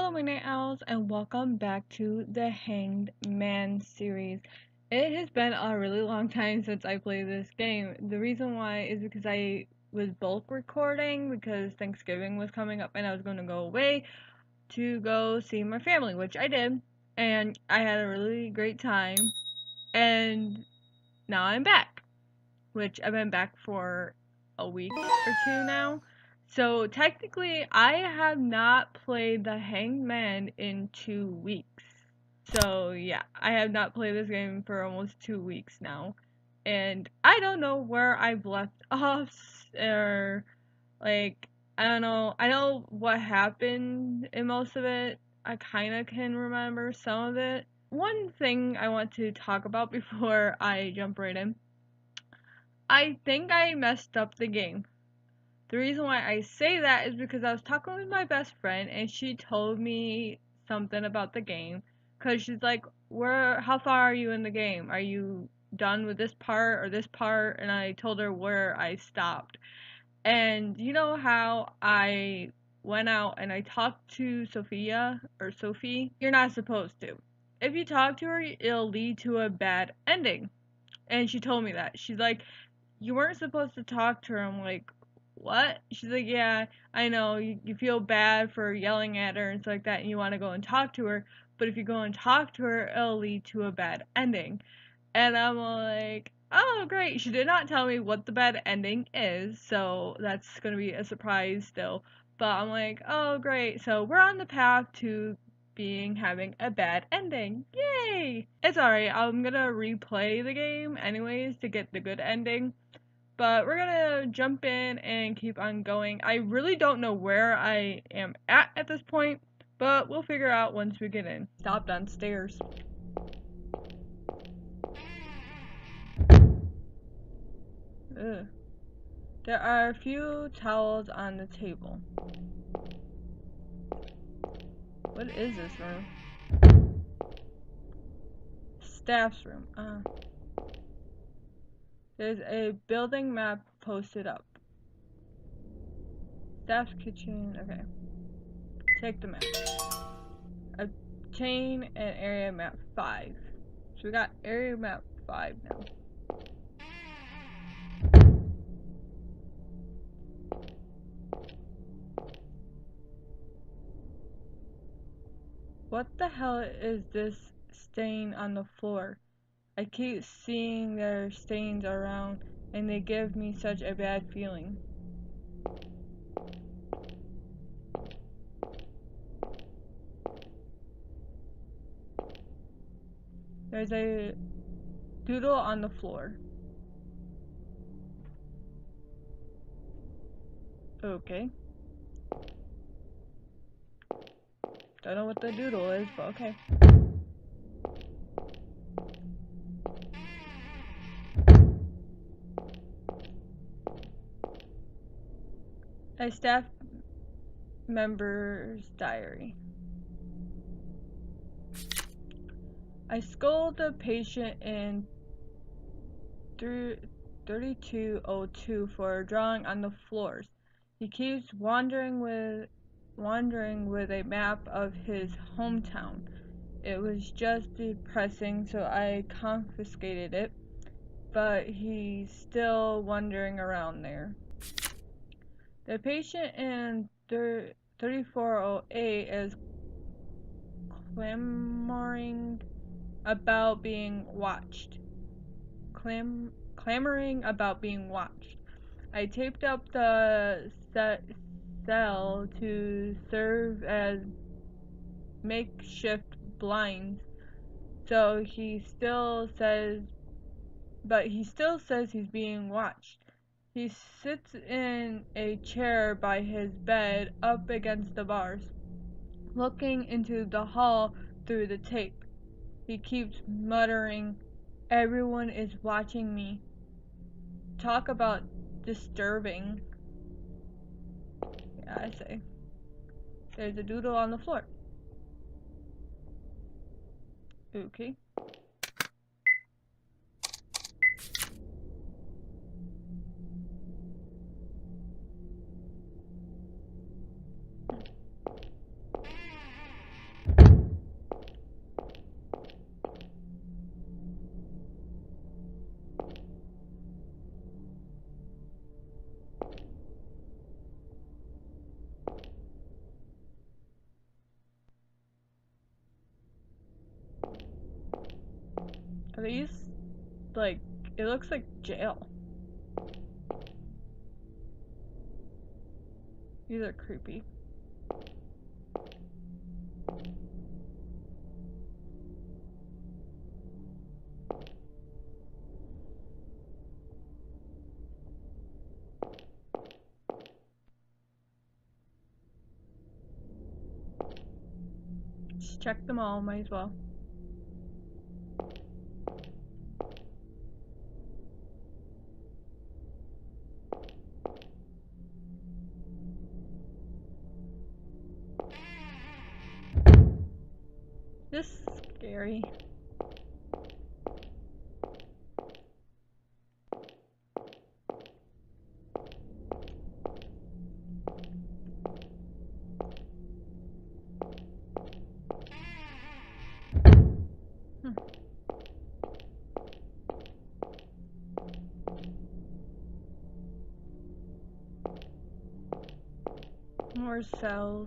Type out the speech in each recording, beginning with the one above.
Hello, my night owls, and welcome back to the Hanged Man series. It has been a really long time since I played this game. The reason why is because I was bulk recording because Thanksgiving was coming up and I was going to go away to go see my family, which I did, and I had a really great time. And now I'm back, which I've been back for a week or two now. So technically, I have not played the Hanged Man in 2 weeks. So yeah, I have not played this game for almost 2 weeks now. And I don't know where I've left off, or like, I don't know. I know what happened in most of it. I kind of can remember some of it. One thing I want to talk about before I jump right in. I think I messed up the game. The reason why I say that is because I was talking with my best friend and she told me something about the game. Cause she's like, how far are you in the game? Are you done with this part or this part? And I told her where I stopped. And you know how I went out and I talked to Sophia or Sophie? You're not supposed to. If you talk to her, it'll lead to a bad ending. And she told me that. She's like, you weren't supposed to talk to her. I'm like, what? She's like, yeah, I know, you feel bad for yelling at her and stuff like that, and you want to go and talk to her, but if you go and talk to her, it'll lead to a bad ending. And I'm like, oh, great. She did not tell me what the bad ending is, so that's going to be a surprise still. But I'm like, oh, great. So we're on the path to having a bad ending. Yay! It's alright. I'm going to replay the game anyways to get the good ending. But we're gonna jump in and keep on going. I really don't know where I am at this point, but we'll figure out once we get in. Stop downstairs. Ugh. There are a few towels on the table. What is this room? Staff's room. There's a building map posted up. Staff's kitchen. Okay. Take the map. Obtain an area map 5. So we got area map 5 now. What the hell is this stain on the floor? I keep seeing their stains around and they give me such a bad feeling. There's a doodle on the floor. Okay. Don't know what the doodle is, but okay. A staff member's diary. I scold the patient in 3202 for drawing on the floors. He keeps wandering with a map of his hometown. It was just depressing, so I confiscated it, but he's still wandering around there. The patient in 3408 is clamoring about being watched. Clamoring about being watched. I taped up the cell to serve as makeshift blinds, so he still says he's being watched. He sits in a chair by his bed up against the bars, looking into the hall through the tape. He keeps muttering, "Everyone is watching me." Talk about disturbing. Yeah, I say. There's a doodle on the floor. Okay. Are these, like, it looks like jail. These are creepy. Just check them all, might as well. This is scary. More cells.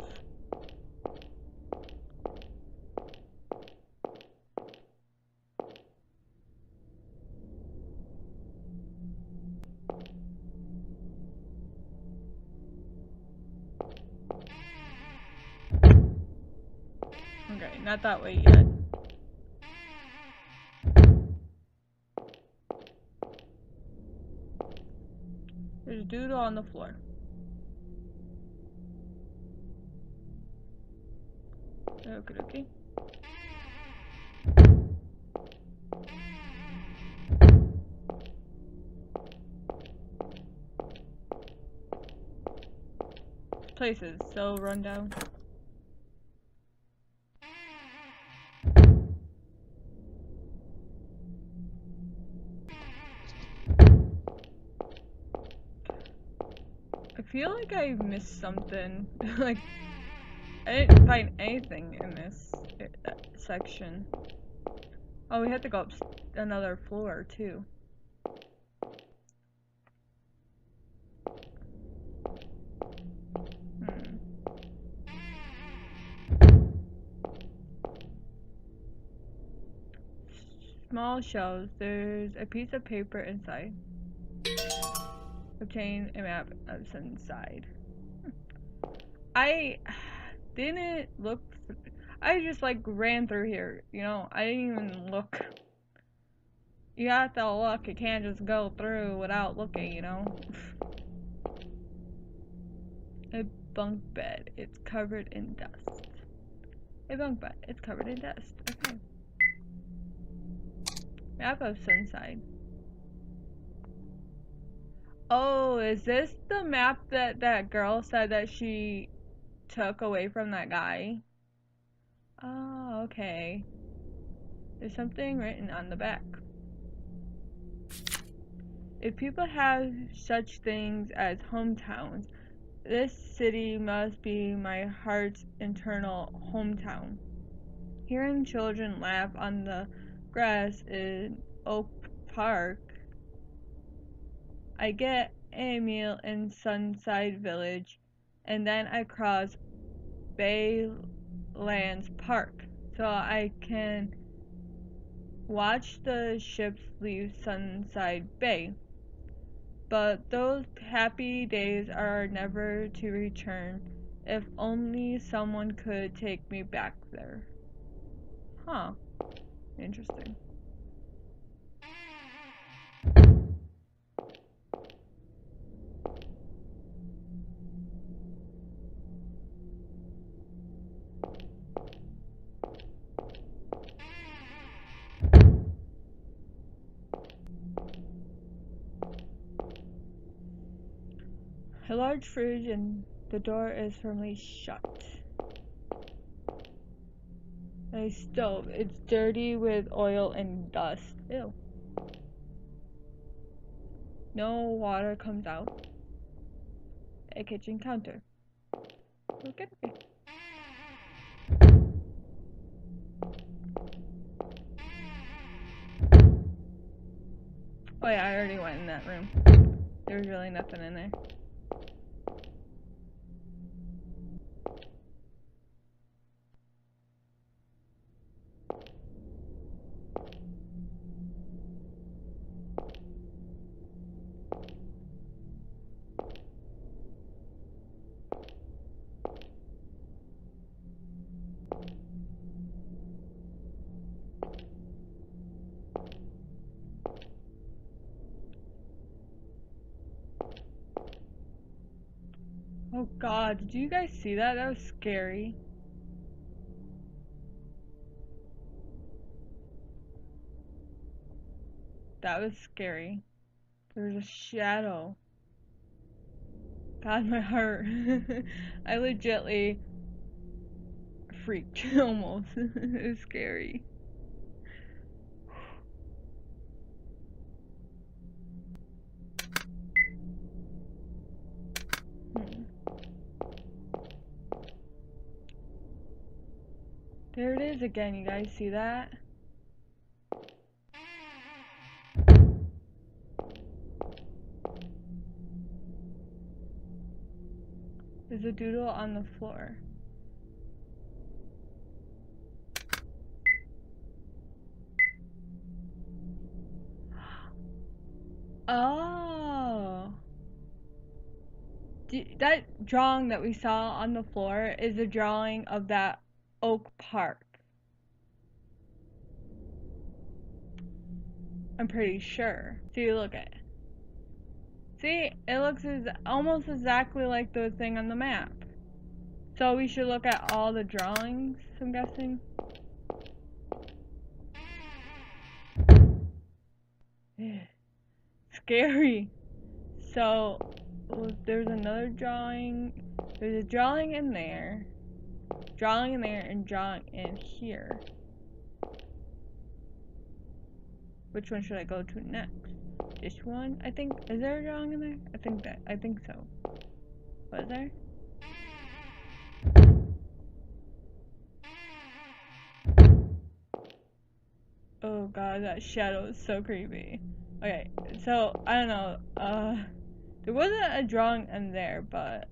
Okay, not that way yet. There's doodle on the floor. Okay. Place is so run down. I feel like I missed something. Like, I didn't find anything in this section. Oh, we had to go up another floor, too. Small shelves. There's a piece of paper inside. Obtain a map of Sunside. I didn't look. I just like ran through here, you know. I didn't even look. You have to look. You can't just go through without looking, you know. A bunk bed. It's covered in dust. A bunk bed. It's covered in dust. Okay. Map of Sunside. Oh, is this the map that that girl said that she took away from that guy? Oh, okay. There's something written on the back. If people have such things as hometowns, this city must be my heart's eternal hometown. Hearing children laugh on the grass in Oak Park, I get a meal in Sunside Village, and then I cross Baylands Park so I can watch the ships leave Sunside Bay. But those happy days are never to return. If only someone could take me back there. Huh. Interesting. A large fridge and the door is firmly shut. A stove. It's dirty with oil and dust. Ew. No water comes out. A kitchen counter. Okay. Oh yeah, I already went in that room. There's really nothing in there. God, did you guys see that? That was scary. That was scary. There was a shadow. God, my heart. I legitly freaked almost. It was scary. There it is again, you guys see that? There's a doodle on the floor. Oh. That drawing that we saw on the floor is a drawing of that Oak Park. I'm pretty sure. See, look at it. See, it looks almost exactly like the thing on the map. So we should look at all the drawings, I'm guessing. Scary. So there's another drawing. There's a drawing in there. Drawing in there and drawing in here. Which one should I go to next? This one, I think. Is there a drawing in there? I think so. Was there? Oh god, that shadow is so creepy. Okay, so I don't know. There wasn't a drawing in there, but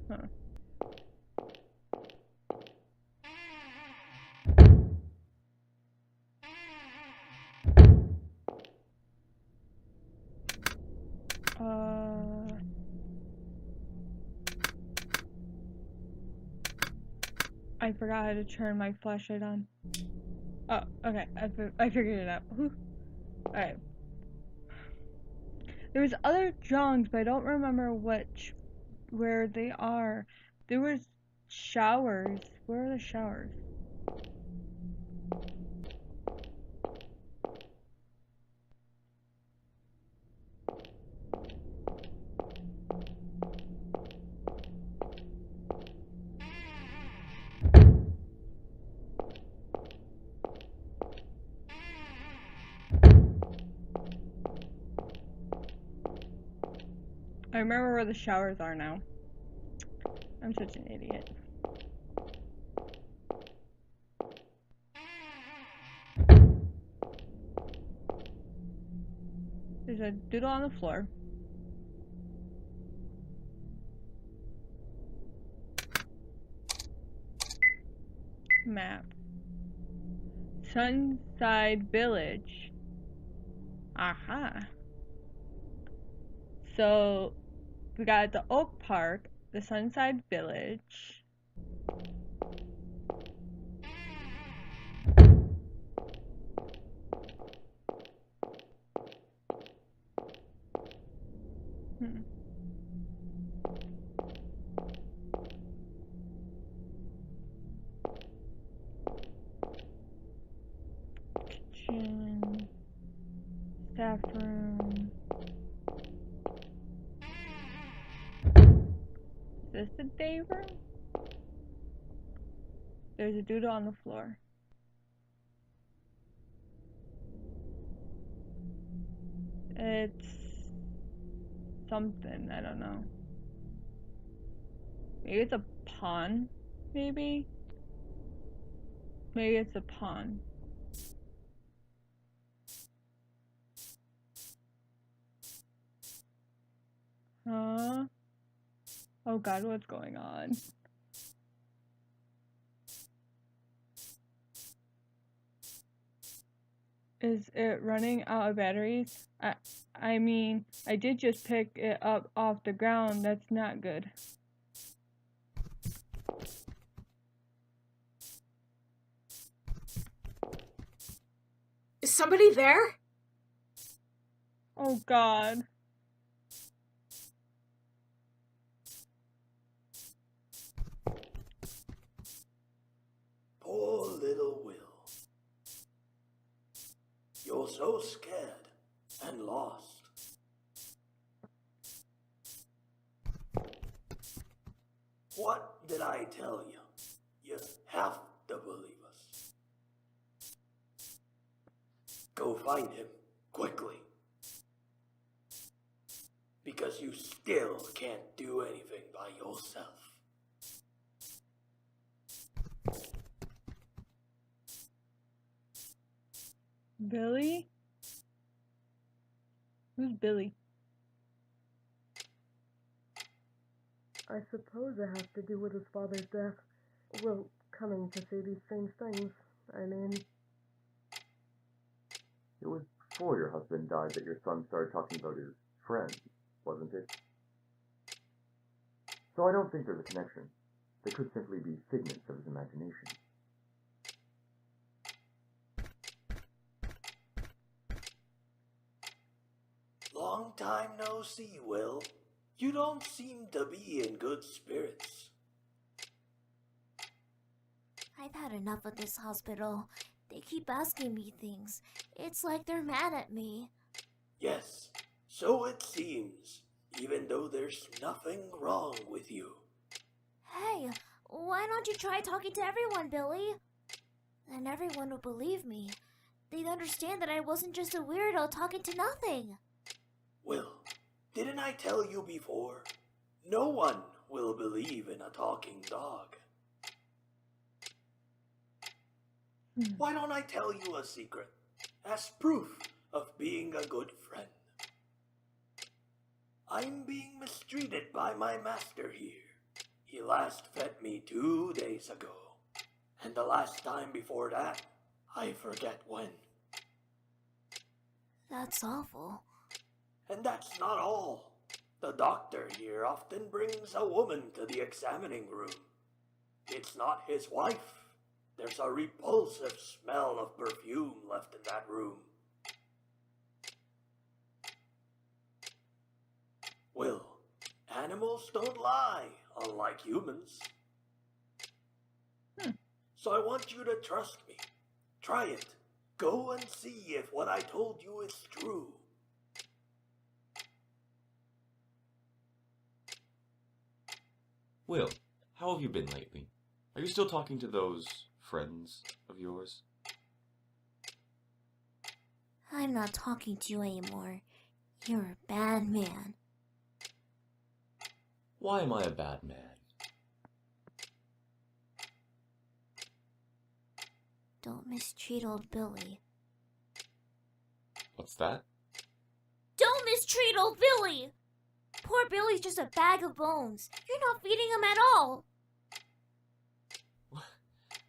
huh. I forgot how to turn my flashlight on. Oh, okay. I figured it out. Alright. There was other drawings, but I don't remember where they are. There was showers. Where are the showers? I remember where the showers are now. I'm such an idiot. There's a doodle on the floor. Map. Sunside Village. Aha. So we got the Oak Park, the Sunside Village. Kitchen. Staff room. Is this the day room? There's a doodle on the floor. It's something, I don't know. Maybe it's a pawn, maybe? Maybe it's a pawn. Huh? Oh god, what's going on? Is it running out of batteries? I mean, I did just pick it up off the ground. That's not good. Is somebody there? Oh god. so scared and lost. What did I tell you? You have to believe us. Go find him, quickly. Because you still can't do anything by yourself. Billy? Who's Billy? I suppose it has to do with his father's death. Well, coming to say these strange things. I mean... It was before your husband died that your son started talking about his friends, wasn't it? So I don't think there's a connection. They could simply be figments of his imagination. Long time no see, Will. You don't seem to be in good spirits. I've had enough of this hospital. They keep asking me things. It's like they're mad at me. Yes, so it seems, even though there's nothing wrong with you. Hey, why don't you try talking to everyone, Billy? Then everyone would believe me. They'd understand that I wasn't just a weirdo talking to nothing. Will, didn't I tell you before? No one will believe in a talking dog. Why don't I tell you a secret as proof of being a good friend? I'm being mistreated by my master here. He last fed me 2 days ago, and the last time before that, I forget when. That's awful. And that's not all. The doctor here often brings a woman to the examining room. It's not his wife. There's a repulsive smell of perfume left in that room. Will, animals don't lie, unlike humans. So I want you to trust me. Try it. Go and see if what I told you is true. Will, how have you been lately? Are you still talking to those friends of yours? I'm not talking to you anymore. You're a bad man. Why am I a bad man? Don't mistreat old Billy. What's that? Don't mistreat old Billy! Poor Billy's just a bag of bones. You're not feeding him at all.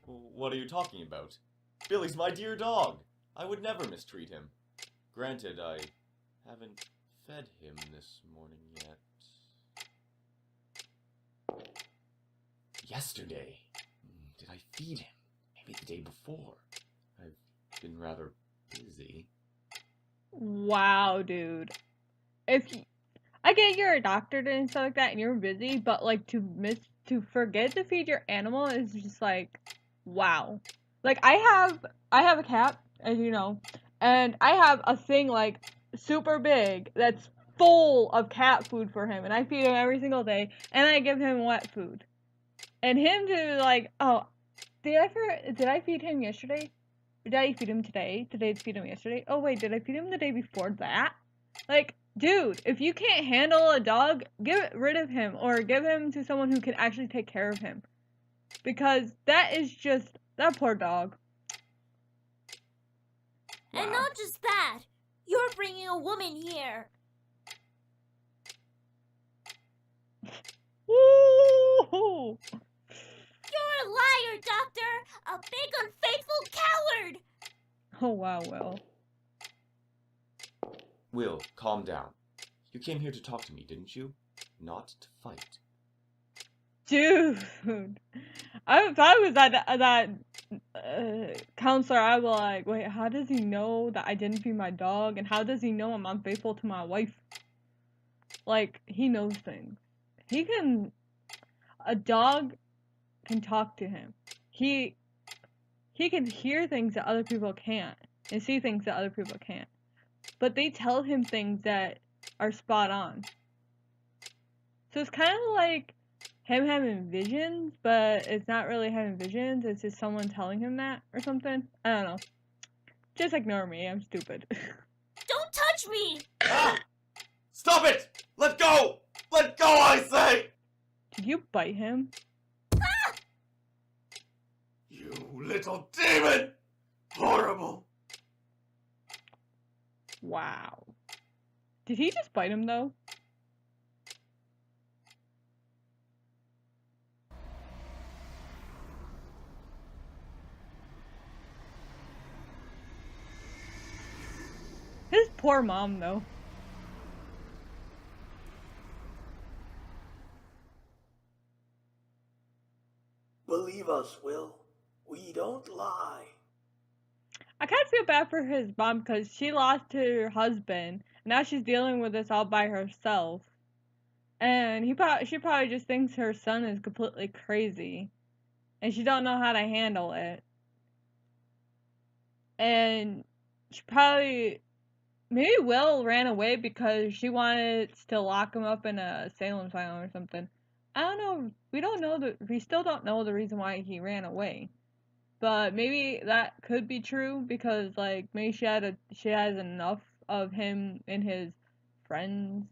What are you talking about? Billy's my dear dog. I would never mistreat him. Granted, I haven't fed him this morning yet. Yesterday. Did I feed him? Maybe the day before. I've been rather busy. Wow, dude. I get you're a doctor and stuff like that, and you're busy, but like to forget to feed your animal is just like, wow. Like I have a cat, as you know, and I have a thing like super big that's full of cat food for him, and I feed him every single day, and I give him wet food, and him to like, oh, did I feed him yesterday? Or did I feed him today? Did I feed him yesterday? Oh wait, did I feed him the day before that? Like, dude, if you can't handle a dog, get rid of him or give him to someone who can actually take care of him. Because that poor dog. Wow. And not just that, you're bringing a woman here. Woo! You're a liar, Doctor! A big unfaithful coward! Oh wow, Will. Will, calm down. You came here to talk to me, didn't you? Not to fight. Dude. If I was that counselor, I'd be like, wait, how does he know that I didn't feed my dog? And how does he know I'm unfaithful to my wife? Like, he knows things. A dog can talk to him. He can hear things that other people can't. and see things that other people can't. But they tell him things that are spot on. So it's kind of like him having visions, but it's not really having visions. It's just someone telling him that or something. I don't know. Just ignore me. I'm stupid. Don't touch me! Ah! Stop it! Let go! Let go, I say! Did you bite him? You little demon! Horrible! Wow. Did he just bite him though? His poor mom though. Believe us, Will. We don't lie. I kind of feel bad for his mom because she lost her husband, and now she's dealing with this all by herself. And she probably just thinks her son is completely crazy, and she don't know how to handle it. And she probably maybe Will ran away because she wanted to lock him up in a Salem asylum or something. I don't know. We still don't know the reason why he ran away. But maybe that could be true because like maybe she has enough of him and his friends.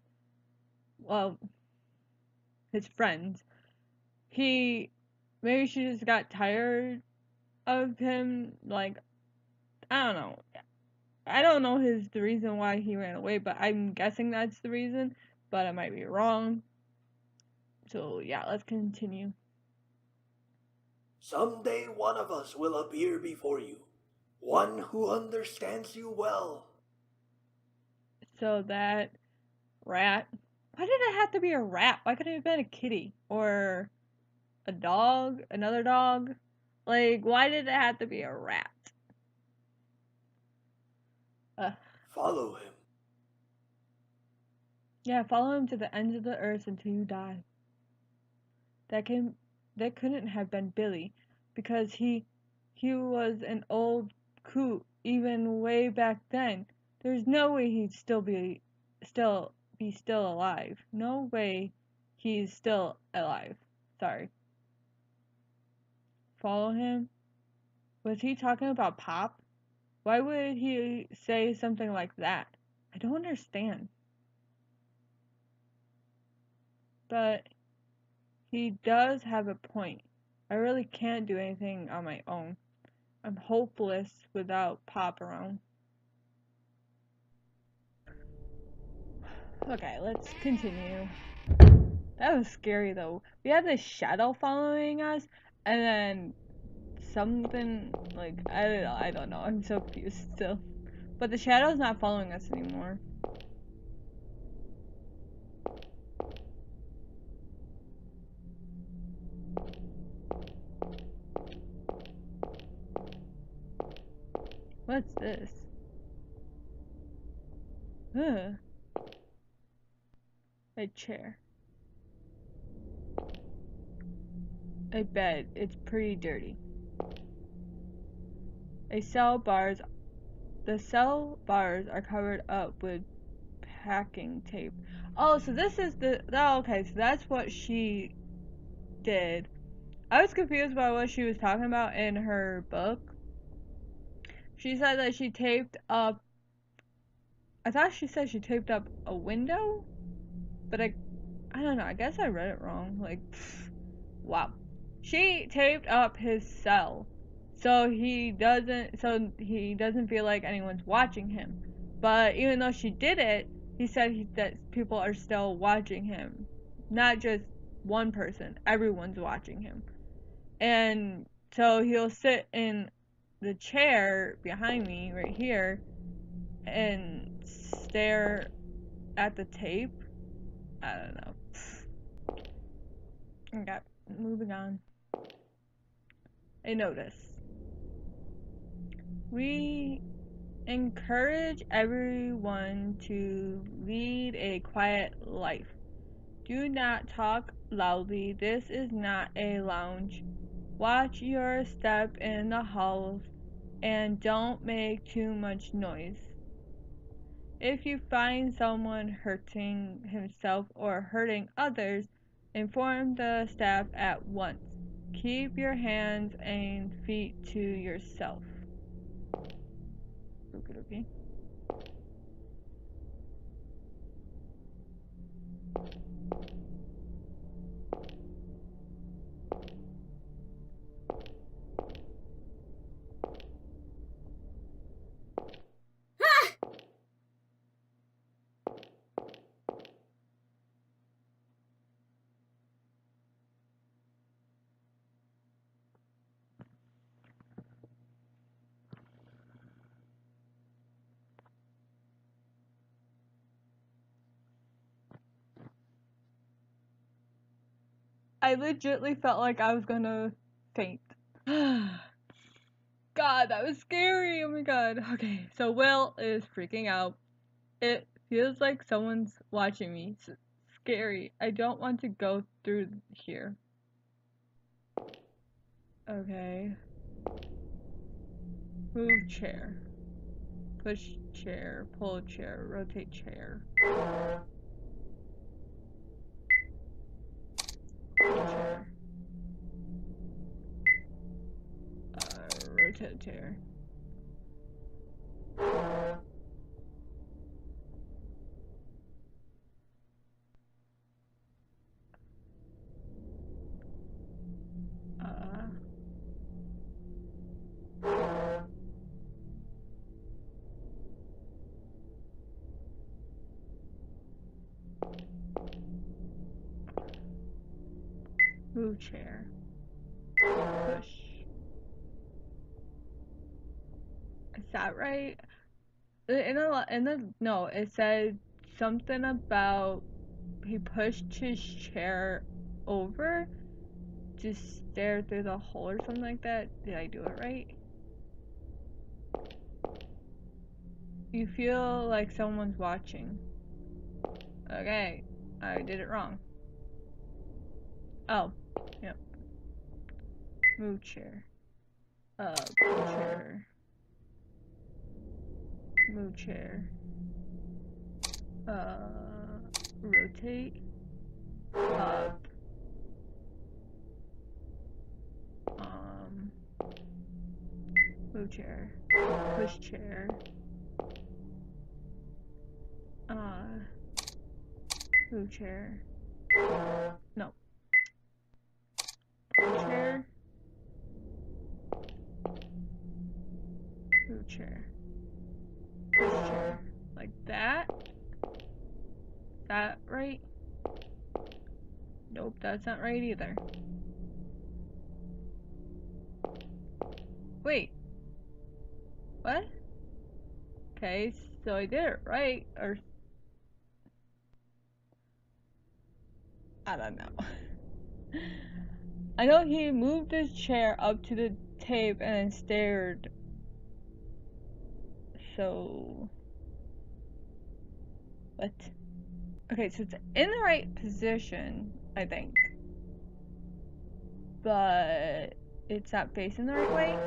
Well, his friends. Maybe she just got tired of him. Like, I don't know. I don't know the reason why he ran away, but I'm guessing that's the reason. But I might be wrong. So yeah, let's continue. Someday one of us will appear before you. One who understands you well. So that rat. Why did it have to be a rat? Why couldn't it have been a kitty? Or a dog? Another dog? Like, why did it have to be a rat? Follow him. Yeah, follow him to the ends of the earth until you die. That couldn't have been Billy, because he was an old coot even way back then. There's no way he'd still be alive. No way he's still alive. Sorry. Follow him? Was he talking about Pop? Why would he say something like that? I don't understand. But he does have a point. I really can't do anything on my own. I'm hopeless without Pop around. Okay, let's continue. That was scary though. We had this shadow following us, and then something like I don't know. I'm so confused still. But the shadow's not following us anymore. What's this? Ugh. A chair. A bed. It's pretty dirty. The cell bars are covered up with packing tape. Oh, so this is okay, so that's what she did. I was confused by what she was talking about in her book. She said that she taped up, I thought she said she taped up a window, but I don't know, I guess I read it wrong. Like, wow. She taped up his cell so he doesn't feel like anyone's watching him. But even though she did it, he said that people are still watching him. Not just one person, everyone's watching him. And so he'll sit in the chair behind me right here and stare at the tape. I don't know. Okay, moving on. A notice. We encourage everyone to lead a quiet life. Do not talk loudly. This is not a lounge. Watch your step in the halls. and don't make too much noise. If you find someone hurting himself or hurting others, inform the staff at once. Keep your hands and feet to yourself. Okay. I legitimately felt like I was gonna faint. God, that was scary. Oh my god. Okay, so Will is freaking out. It feels like someone's watching me. It's scary. I don't want to go through here. Okay. Move chair. Push chair. Pull chair. Rotate chair. Pull chair. Rotate chair. Move chair. Push. Is that right? No, it said something about he pushed his chair over to stare through the hole or something like that. Did I do it right? You feel like someone's watching. Okay, I did it wrong. Oh, yep. Move chair. Pull chair. Move chair. Rotate. Up. Move chair. Push chair. Move chair. No. Pull chair. Move chair. Push chair. Like that? Is that right? Nope, that's not right either. Wait. What? Okay, so I did it right, or... I don't know. I know he moved his chair up to the tape and then stared. So... What? Okay, so it's in the right position, I think. But... it's not facing the right way?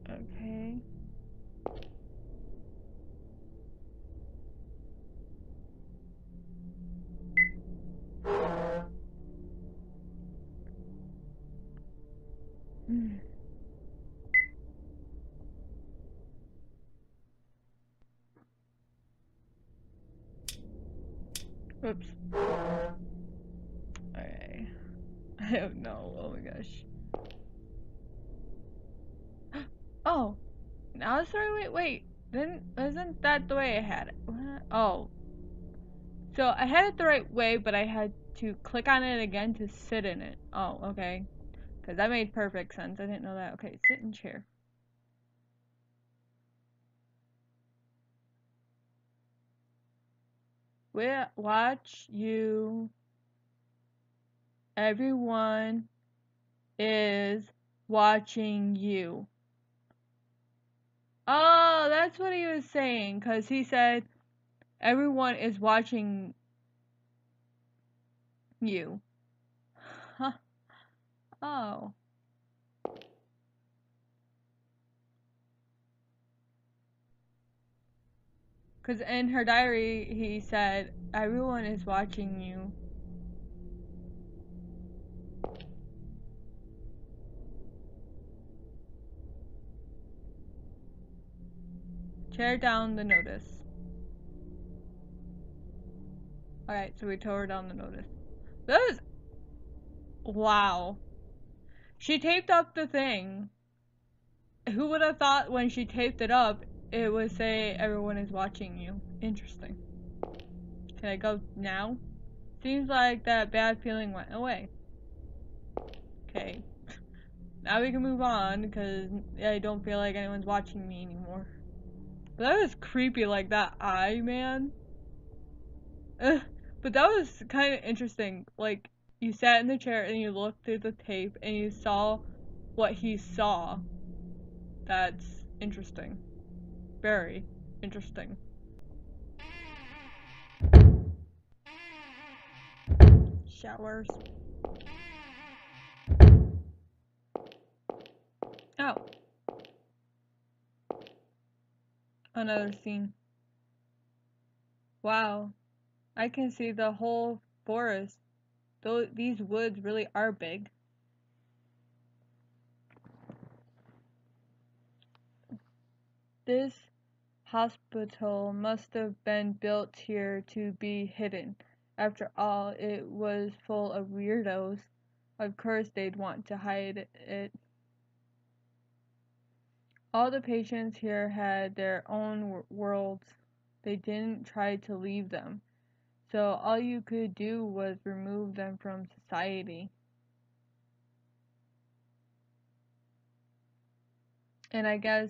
Okay. Whoops. Okay. I don't know. Oh my gosh. Oh. Now it's the right way. Wait. Then isn't that the way I had it? What? Oh. So I had it the right way, but I had to click on it again to sit in it. Oh, okay. Because that made perfect sense. I didn't know that. Okay, sit in chair. Watch you. Everyone is watching you. Oh, that's what he was saying. Because he said, Everyone is watching you. Huh. Oh. Because in her diary, he said, everyone is watching you. Tear down the notice. Alright, so we tore down the notice. That was... Wow. She taped up the thing. Who would have thought when she taped it up, it would say everyone is watching you? Interesting. Can I go now? Seems like that bad feeling went away. Okay. Now we can move on, because I don't feel like anyone's watching me anymore. But that was creepy, like that eye, man. But that was kind of interesting. Like, you sat in the chair and you looked through the tape and you saw what he saw. That's interesting. Very interesting. Showers. Oh. Another scene. Wow. I can see the whole forest. These woods really are big. This hospital must have been built here to be hidden. After all, it was full of weirdos. Of course they'd want to hide it. All the patients here had their own worlds. They didn't try to leave them. So all you could do was remove them from society. And I guess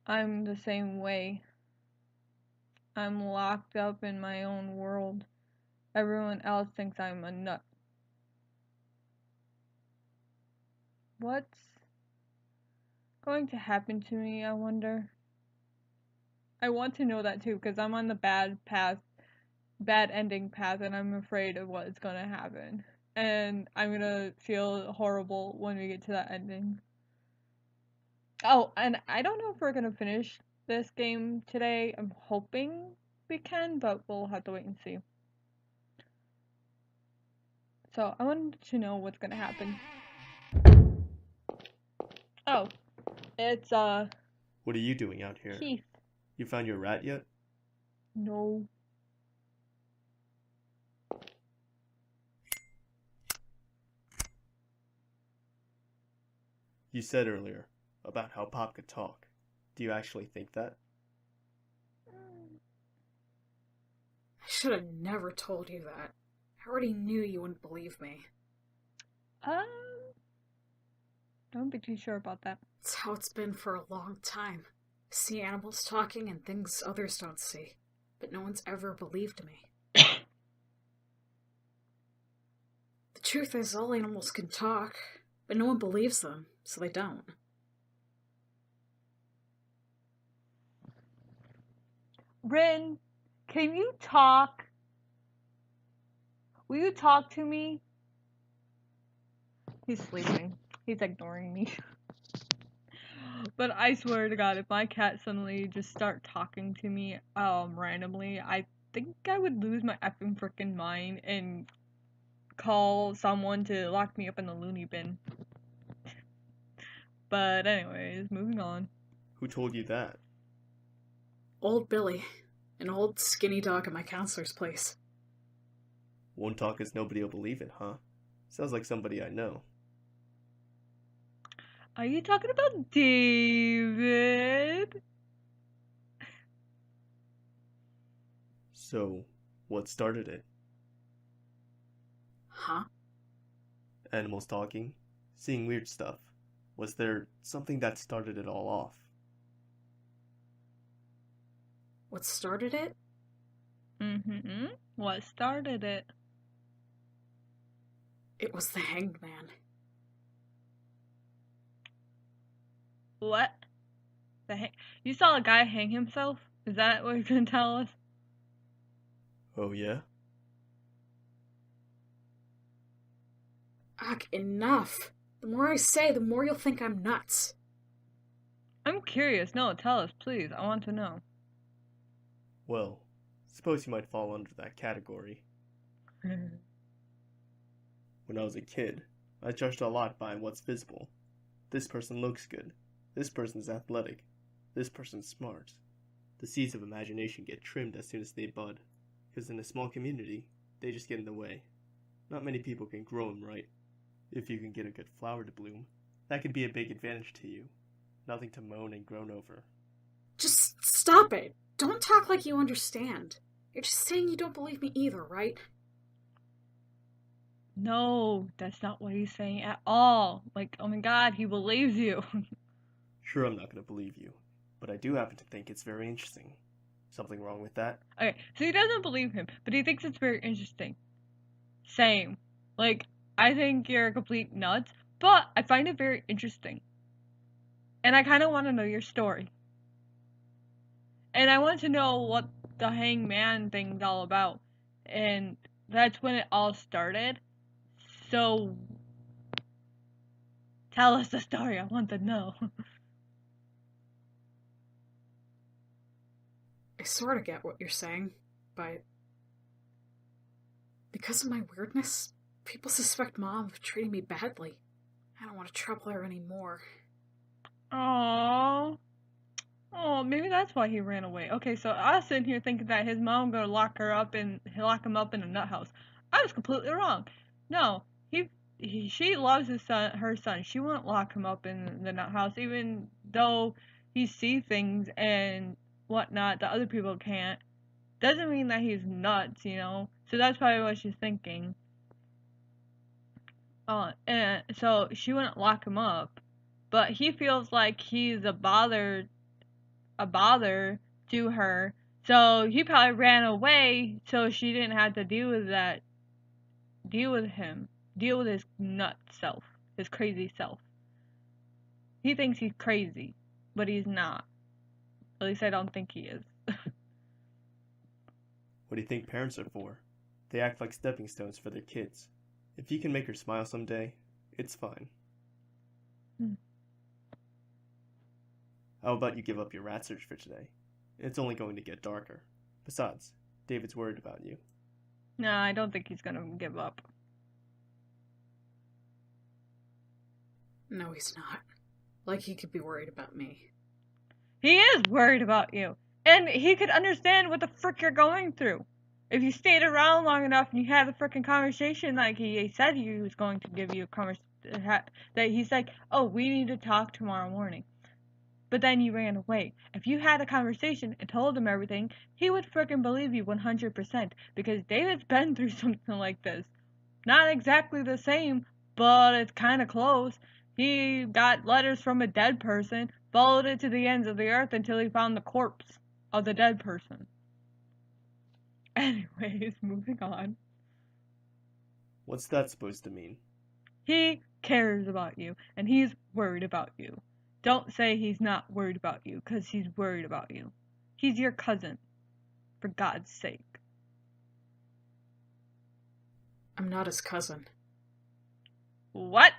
I'm the same way. I'm locked up in my own world. Everyone else thinks I'm a nut. What's going to happen to me, I wonder? I want to know that too, because I'm on the bad ending path, and I'm afraid of what's gonna happen. And I'm gonna feel horrible when we get to that ending. Oh, and I don't know if we're gonna finish this game today. I'm hoping we can, but we'll have to wait and see. So, I wanted to know what's gonna happen. Oh, it's, What are you doing out here? Keith. You found your rat yet? No. You said earlier about how Pop could talk. Do you actually think that? I should have never told you that. I already knew you wouldn't believe me. Don't be too sure about that. It's how it's been for a long time. I see animals talking and things others don't see, but no one's ever believed me. The truth is, all animals can talk, but no one believes them, so they don't. Rin, can you talk? Will you talk to me? He's sleeping. He's ignoring me. But I swear to God, if my cat suddenly just start talking to me randomly, I think I would lose my effing freaking mind and call someone to lock me up in the loony bin. But anyways, moving on. Who told you that? Old Billy, an old skinny dog at my counselor's place. Won't talk as nobody will believe it, huh? Sounds like somebody I know. Are you talking about David? So, what started it? Huh? Animals talking? Seeing weird stuff? Was there something that started it all off? What started it? Mm-hmm. What started it? It was the Hanged Man. What? You saw a guy hang himself? Is that what you're gonna tell us? Oh, yeah? Ugh, enough. The more I say, the more you'll think I'm nuts. I'm curious. No, tell us, please. I want to know. Well, suppose you might fall under that category. When I was a kid, I judged a lot by what's visible. This person looks good. This person's athletic. This person's smart. The seeds of imagination get trimmed as soon as they bud, because in a small community, they just get in the way. Not many people can grow them right. If you can get a good flower to bloom, that can be a big advantage to you. Nothing to moan and groan over. Just stop it. Don't talk like you understand. You're just saying you don't believe me either, right? No, that's not what he's saying at all. Like, oh my god, he believes you. Sure, I'm not going to believe you, but I do happen to think it's very interesting. Something wrong with that? Okay, so he doesn't believe him, but he thinks it's very interesting. Same. Like, I think you're a complete nuts, but I find it very interesting. And I kind of want to know your story. And I want to know what the hangman thing's all about. And that's when it all started. So, tell us the story. I want to know. I sort of get what you're saying, but because of my weirdness, people suspect Mom of treating me badly. I don't want to trouble her anymore. Aww. Oh, maybe that's why he ran away. Okay, so I was sitting here thinking that his mom gonna lock him up in a nut house. I was completely wrong. No, she loves her son. She won't lock him up in the nut house, even though he sees things and whatnot that other people can't. Doesn't mean that he's nuts, you know. So that's probably what she's thinking. And so she wouldn't lock him up, but he feels like he's a bother to her, so he probably ran away so she didn't have to deal with his nut self, his crazy self. He thinks he's crazy, but he's not. At least I don't think he is. What do you think parents are for? They act like stepping stones for their kids. If you can make her smile someday, it's fine. How about you give up your rat search for today? It's only going to get darker. Besides, David's worried about you. No, I don't think he's gonna give up. No, he's not. Like he could be worried about me. He is worried about you. And he could understand what the frick you're going through. If you stayed around long enough and you had a frickin' conversation like he said he was going to give you a conversation, that he's like, oh, we need to talk tomorrow morning. But then you ran away. If you had a conversation and told him everything, he would frickin' believe you 100%, because David's been through something like this. Not exactly the same, but it's kinda close. He got letters from a dead person, followed it to the ends of the earth until he found the corpse of the dead person. Anyways, moving on. What's that supposed to mean? He cares about you, and he's worried about you. Don't say he's not worried about you, because he's worried about you. He's your cousin. For God's sake. I'm not his cousin. What?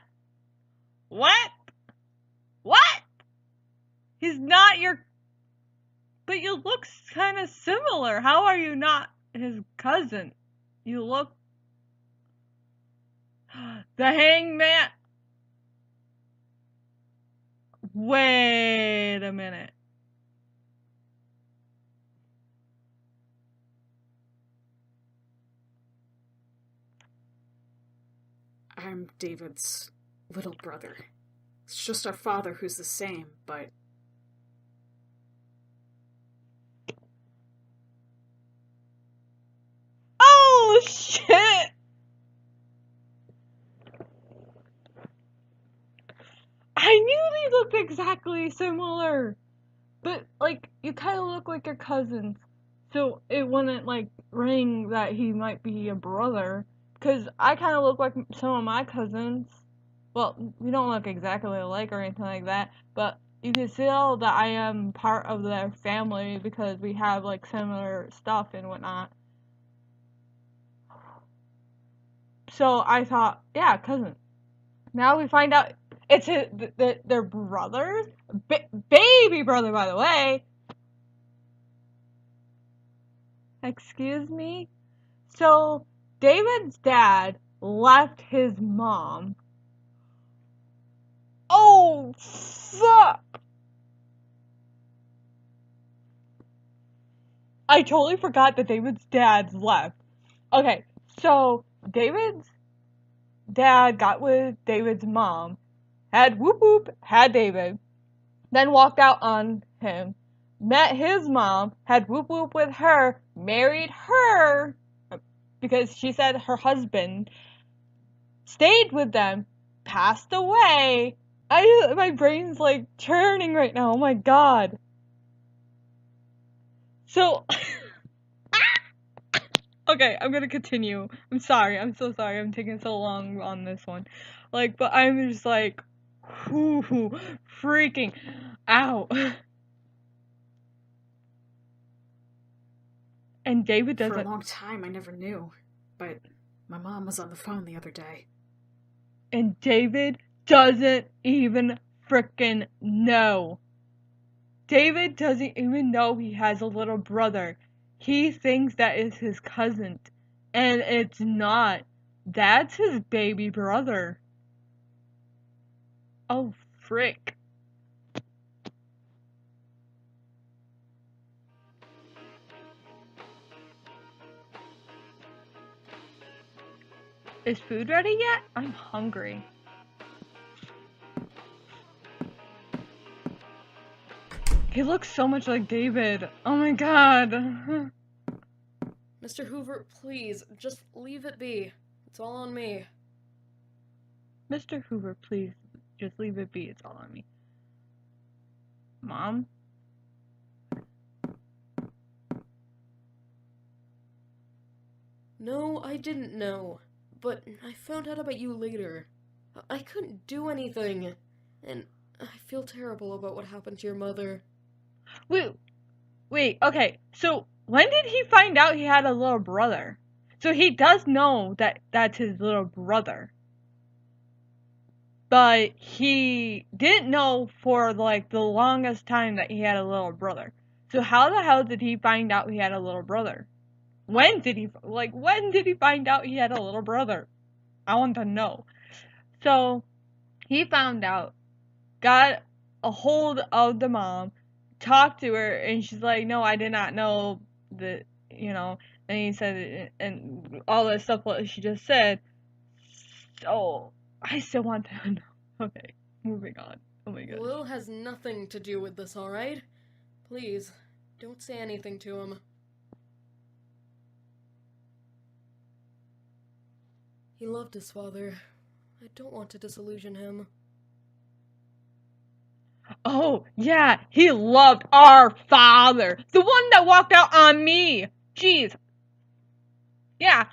What? What? He's not your... But you look kind of similar. How are you not his cousin? You look... The hangman... Wait a minute. I'm David's little brother. It's just our father who's the same, but... Oh, shit! I knew they looked exactly similar. But, like, you kind of look like your cousins. So it wouldn't, like, ring that he might be a brother. Because I kind of look like some of my cousins. Well, we don't look exactly alike or anything like that. But you can tell that I am part of their family because we have, like, similar stuff and whatnot. So I thought, yeah, cousin. Now we find out it's their brothers, baby brother, by the way. Excuse me? So David's dad left his mom. Oh, fuck! I totally forgot that David's dad left. Okay, so David's dad got with David's mom, had whoop whoop, had David, then walked out on him, met his mom, had whoop whoop with her, married her, because she said her husband stayed with them, passed away. My brain's like churning right now. Oh my god. So, okay, I'm gonna continue. I'm sorry. I'm so sorry. I'm taking so long on this one. Like, but I'm just like, whoo, freaking out. And David doesn't. For a long time, I never knew. But my mom was on the phone the other day. And David doesn't even frickin' know. David doesn't even know he has a little brother. He thinks that is his cousin. And it's not. That's his baby brother. Oh, frick. Is food ready yet? I'm hungry. He looks so much like David. Oh my god. Mr. Hoover, please, just leave it be. It's all on me. Mr. Hoover, please, just leave it be. It's all on me. Mom? No, I didn't know. But I found out about you later. I couldn't do anything. And I feel terrible about what happened to your mother. Wait, okay. So, when did he find out he had a little brother? So he does know that that's his little brother. But he didn't know for, like, the longest time that he had a little brother. So how the hell did he find out he had a little brother? When did he find out he had a little brother? I want to know. So, he found out, got a hold of the mom, talked to her, and she's like, no, I did not know that, and he said, and all that stuff what she just said. So, I still want to know. Okay, moving on. Oh my god. Will has nothing to do with this, alright? Please, don't say anything to him. He loved his father. I don't want to disillusion him. Oh, yeah, he loved our father. The one that walked out on me. Jeez. Yeah,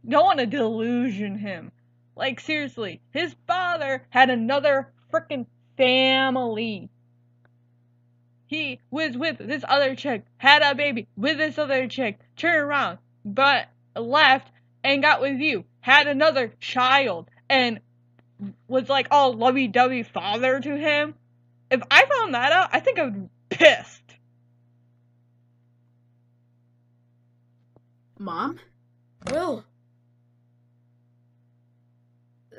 don't want to delusion him. Like, seriously, his father had another frickin' family. He was with this other chick, had a baby with this other chick, turned around, but left and got with you, had another child, and was like all lovey-dovey father to him. If I found that out, I think I would be pissed. Mom? Will!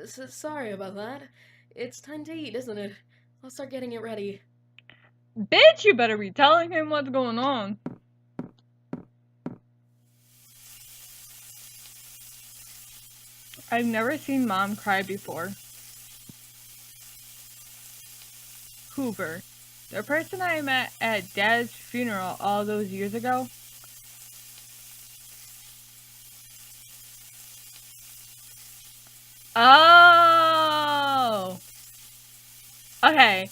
Sorry about that. It's time to eat, isn't it? I'll start getting it ready. Bitch, you better be telling him what's going on. I've never seen Mom cry before. Hoover, the person I met at Dad's funeral all those years ago. Oh! Okay,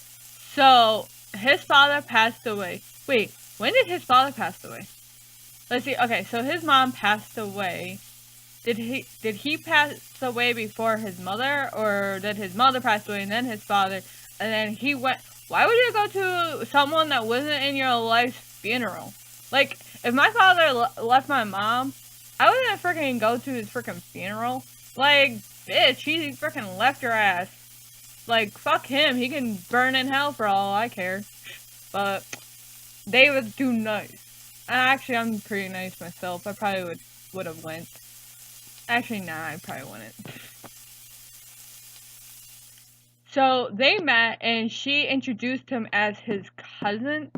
so his father passed away. Wait, when did his father pass away? Let's see. Okay, so his mom passed away. Did he pass away before his mother, or did his mother pass away and then his father, and then he went? Why would you go to someone that wasn't in your life's funeral? Like, if my father left my mom, I wouldn't freaking go to his freaking funeral. Like, bitch, he freaking left your ass. Like, fuck him. He can burn in hell for all I care. But David's too nice. And actually, I'm pretty nice myself. I probably would have went. Actually, nah, I probably wouldn't. So they met, and she introduced him as his cousin.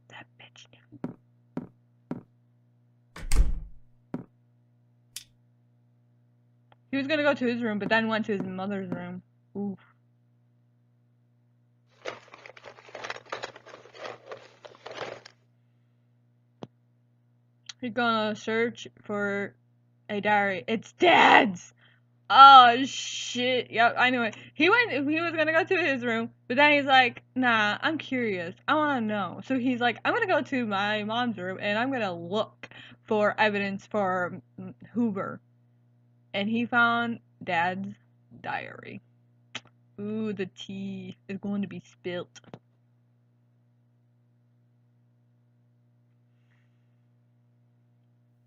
That bitch knew. He was gonna go to his room, but then went to his mother's room. Oof. He's gonna search for a diary. It's Dad's! Oh shit! Yep, I knew it. He was gonna go to his room, but then he's like, "Nah, I'm curious. I want to know." So he's like, "I'm gonna go to my mom's room and I'm gonna look for evidence for Hoover." And he found Dad's diary. Ooh, the tea is going to be spilt.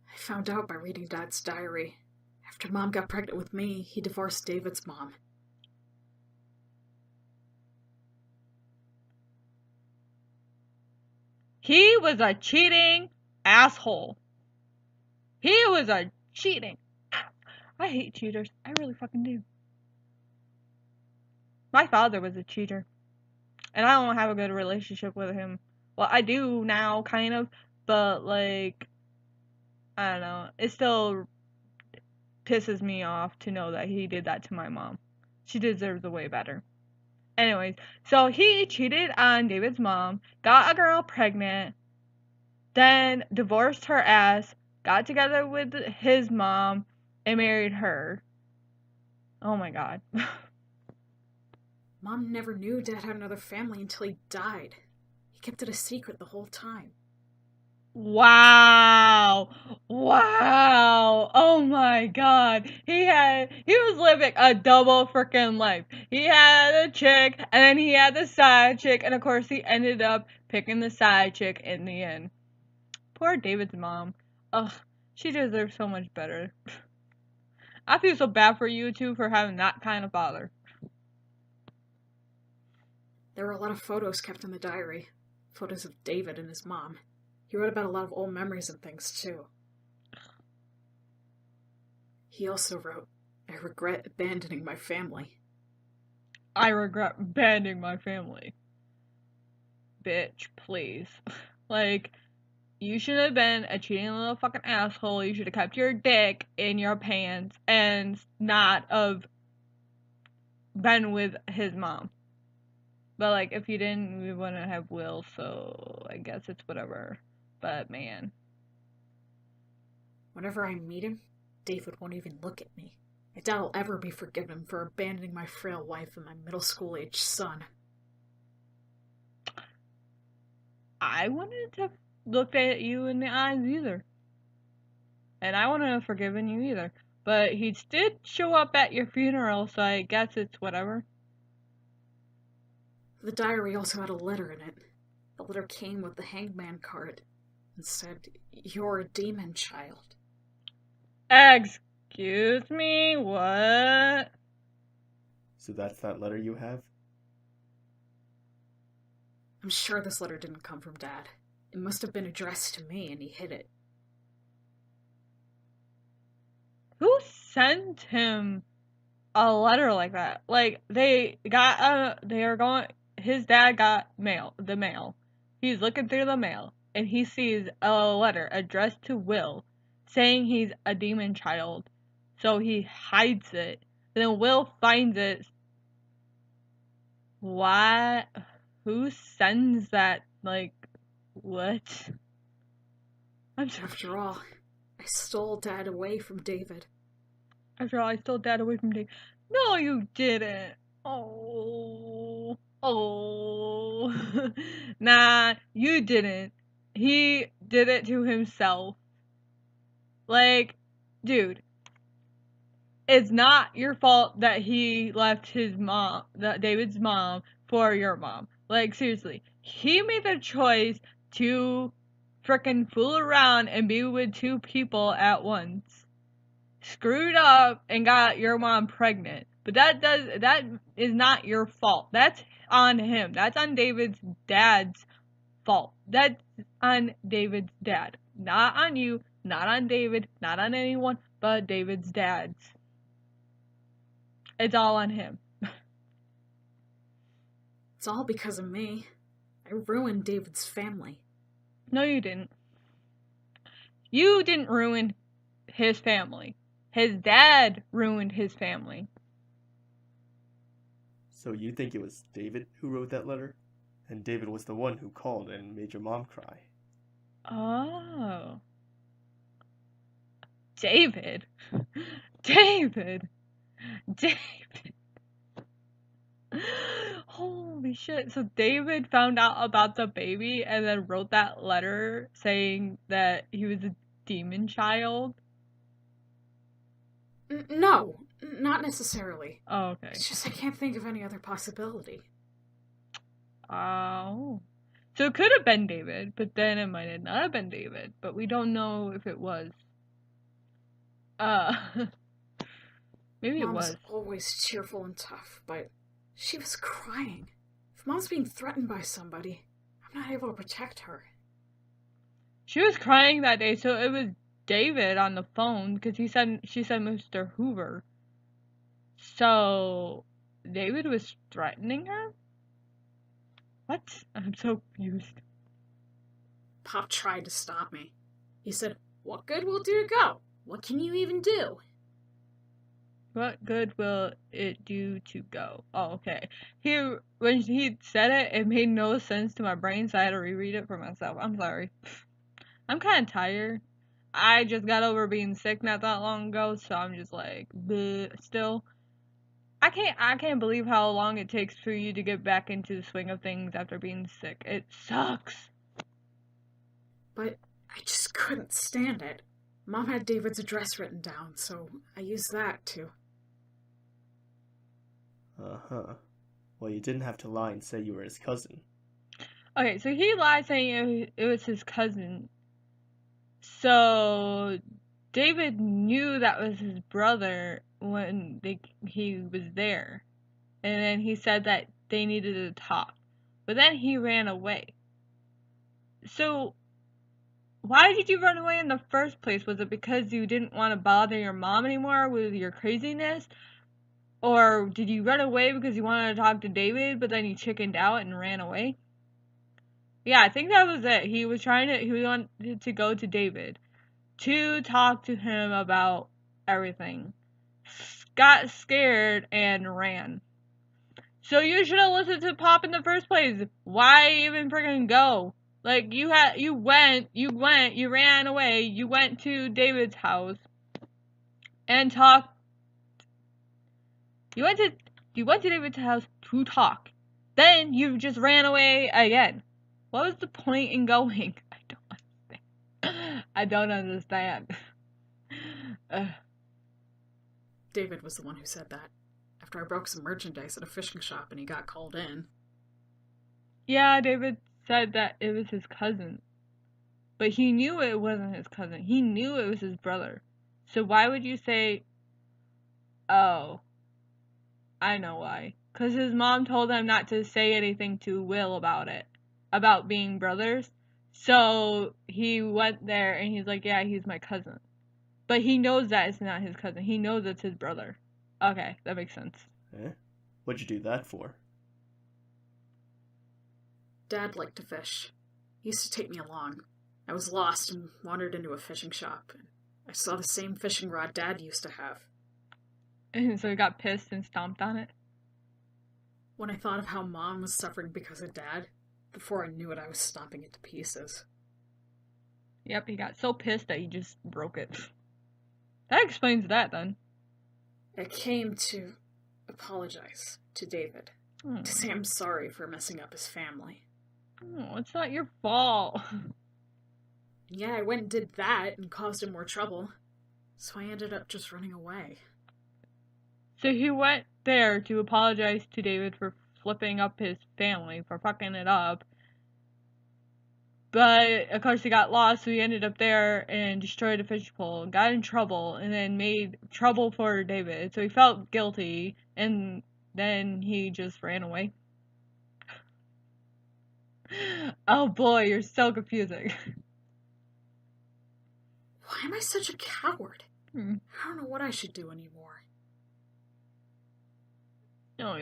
I found out by reading Dad's diary. After Mom got pregnant with me, he divorced David's mom. He was a cheating asshole. He was a cheating. I hate cheaters. I really fucking do. My father was a cheater. And I don't have a good relationship with him. Well, I do now, kind of. But, like, I don't know. It still pisses me off to know that he did that to my mom. She deserves a way better. Anyways, so he cheated on David's mom, got a girl pregnant, then divorced her ass, got together with his mom, and married her. Oh my god. Mom never knew Dad had another family until he died. He kept it a secret the whole time. Wow. Wow. Oh my god. He was living a double freaking life. He had a chick, and then he had the side chick, and of course he ended up picking the side chick in the end. Poor David's mom. Ugh, she deserves so much better. I feel so bad for you two for having that kind of father. There were a lot of photos kept in the diary. Photos of David and his mom. He wrote about a lot of old memories and things, too. He also wrote, "I regret abandoning my family." I regret abandoning my family. Bitch, please. Like, you should have been a cheating little fucking asshole. You should have kept your dick in your pants and not have been with his mom. But, like, if you didn't, we wouldn't have Will, so I guess it's whatever. But, man. Whenever I meet him, David won't even look at me. I doubt I'll ever be forgiven for abandoning my frail wife and my middle school-aged son. I wouldn't have looked at you in the eyes either. And I wouldn't have forgiven you either. But he did show up at your funeral, so I guess it's whatever. The diary also had a letter in it. The letter came with the hangman card and said, "You're a demon child." Excuse me? What? So that's that letter you have? I'm sure this letter didn't come from Dad. It must have been addressed to me and he hid it. Who sent him a letter like that? Like, his dad got the mail. He's looking through the mail, and he sees a letter addressed to Will, saying he's a demon child. So he hides it. Then Will finds it. What? Who sends that? Like, what? After all, I stole Dad away from David. After all, I stole Dad away from David. No, you didn't. Oh. Nah, you didn't. He did it to himself. Like, dude, it's not your fault that he left his mom, David's mom, for your mom. Like, seriously, he made the choice to frickin' fool around and be with two people at once. screwed up and got your mom pregnant. But that is not your fault. That's on him. That's on David's dad's fault. That's on David's dad. Not on you, not on David, not on anyone but David's dad's. It's all on him. It's all because of me. I ruined David's family. No, you didn't. You didn't ruin his family. His dad ruined his family. So you think it was David who wrote that letter? And David was the one who called and made your mom cry. Oh. David. David. Holy shit. So David found out about the baby and then wrote that letter saying that he was a demon child? No, not necessarily. Oh, okay. It's just I can't think of any other possibility. Oh. So it could have been David, but then it might have not have been David. But we don't know if it was. Maybe it was. Mom's always cheerful and tough, but she was crying. If Mom's being threatened by somebody, I'm not able to protect her. She was crying that day, so it was David on the phone because she said Mr. Hoover. So David was threatening her? What? I'm so confused. Pop tried to stop me. He said, "What good will it do to go? What can you even do?" What good will it do to go? Oh, okay. When he said it, it made no sense to my brain, so I had to reread it for myself. I'm sorry. I'm kind of tired. I just got over being sick not that long ago, so I'm just like, bleh. Still. I can't believe how long it takes for you to get back into the swing of things after being sick. It sucks. But I just couldn't stand it. Mom had David's address written down, so I used that too. Uh-huh. Well, you didn't have to lie and say you were his cousin. Okay, so he lied saying it was his cousin. So David knew that was his brother when he was there. And then he said that they needed to talk. But then he ran away. So why did you run away in the first place? Was it because you didn't want to bother your mom anymore with your craziness? Or did you run away because you wanted to talk to David, but then you chickened out and ran away? Yeah, I think that was it. He wanted to go to David to talk to him about everything. Got scared and ran. So you should have listened to Pop in the first place. Why even freaking go? Like, you ran away, you went to David's house and talked. You went to David's house to talk. Then you just ran away again. What was the point in going? I don't understand. David was the one who said that. After I broke some merchandise at a fishing shop and he got called in. Yeah, David said that it was his cousin. But he knew it wasn't his cousin. He knew it was his brother. So why would you say, oh, I know why. Because his mom told him not to say anything to Will about it. About being brothers. So he went there and he's like, yeah, he's my cousin. But he knows that it's not his cousin. He knows it's his brother. Okay, that makes sense. Eh? What'd you do that for? Dad liked to fish. He used to take me along. I was lost and wandered into a fishing shop. I saw the same fishing rod Dad used to have. And so he got pissed and stomped on it? When I thought of how Mom was suffering because of Dad, before I knew it, I was stomping it to pieces. Yep, he got so pissed that he just broke it. That explains that, then. I came to apologize to David. To say I'm sorry for messing up his family. Oh, it's not your fault. Yeah, I went and did that and caused him more trouble. So I ended up just running away. So he went there to apologize to David for flipping up his family, for fucking it up. But of course he got lost, so he ended up there and destroyed a fishing pole, got in trouble, and then made trouble for David. So he felt guilty, and then he just ran away. Oh boy, you're so confusing. Why am I such a coward? Hmm. I don't know what I should do anymore. No,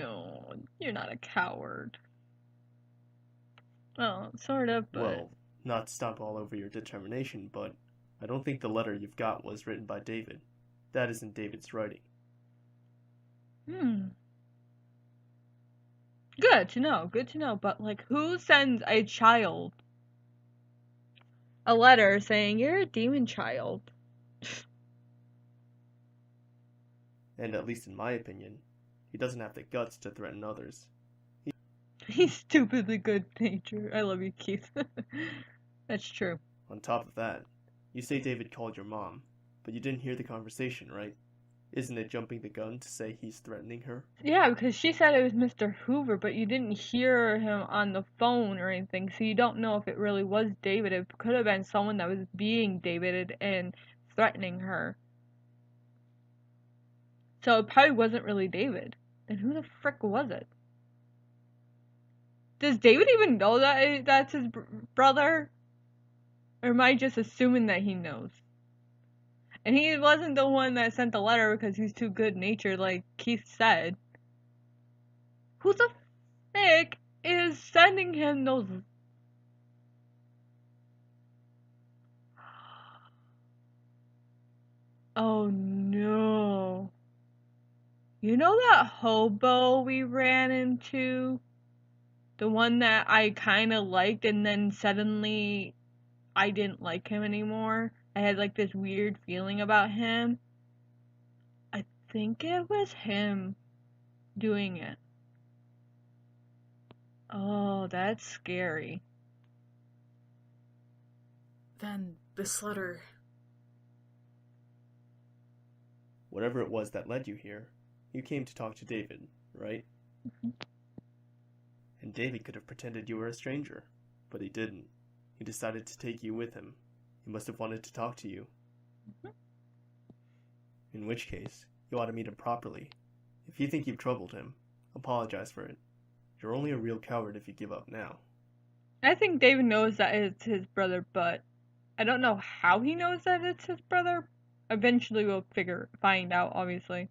you're not a coward. Well, sort of, but... Well, not to stomp all over your determination, but I don't think the letter you've got was written by David. That isn't David's writing. Good to know, but, like, who sends a child a letter saying, you're a demon child? And at least in my opinion, he doesn't have the guts to threaten others. He's stupidly good-natured. I love you, Keith. That's true. On top of that, you say David called your mom, but you didn't hear the conversation, right? Isn't it jumping the gun to say he's threatening her? Yeah, because she said it was Mr. Hoover, but you didn't hear him on the phone or anything, so you don't know if it really was David. It could have been someone that was being Davided and threatening her. So it probably wasn't really David. Then who the frick was it? Does David even know that that's his brother? Or am I just assuming that he knows? And he wasn't the one that sent the letter because he's too good-natured, like Keith said. Who the frick is sending him those... Oh no. You know that hobo we ran into? The one that I kind of liked and then suddenly I didn't like him anymore? I had like this weird feeling about him. I think it was him doing it. Oh, that's scary. Then this letter... Whatever it was that led you here, you came to talk to David, right? Mm-hmm. And David could have pretended you were a stranger, but he didn't. He decided to take you with him. He must have wanted to talk to you. Mm-hmm. In which case, you ought to meet him properly. If you think you've troubled him, apologize for it. You're only a real coward if you give up now. I think David knows that it's his brother, but I don't know how he knows that it's his brother. Eventually we'll find out, obviously.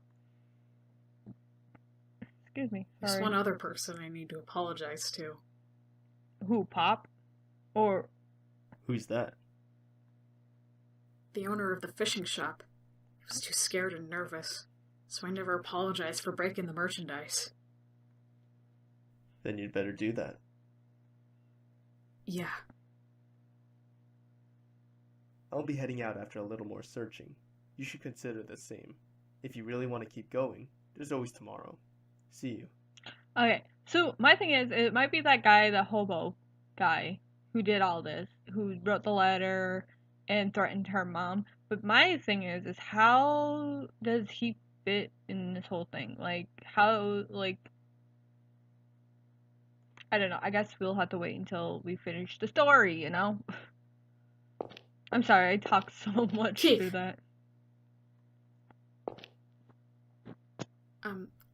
Excuse me. There's Sorry. one other person I need to apologize to. Who, Pop? Or... Who's that? The owner of the fishing shop. He was too scared and nervous, so I never apologized for breaking the merchandise. Then you'd better do that. Yeah. I'll be heading out after a little more searching. You should consider the same. If you really want to keep going, there's always tomorrow. See you. Okay, so my thing is, it might be that guy, the hobo guy, who did all this, who wrote the letter and threatened her mom. But my thing is how does he fit in this whole thing? Like, how, like, I don't know. I guess we'll have to wait until we finish the story, you know? I'm sorry, I talked so much through that.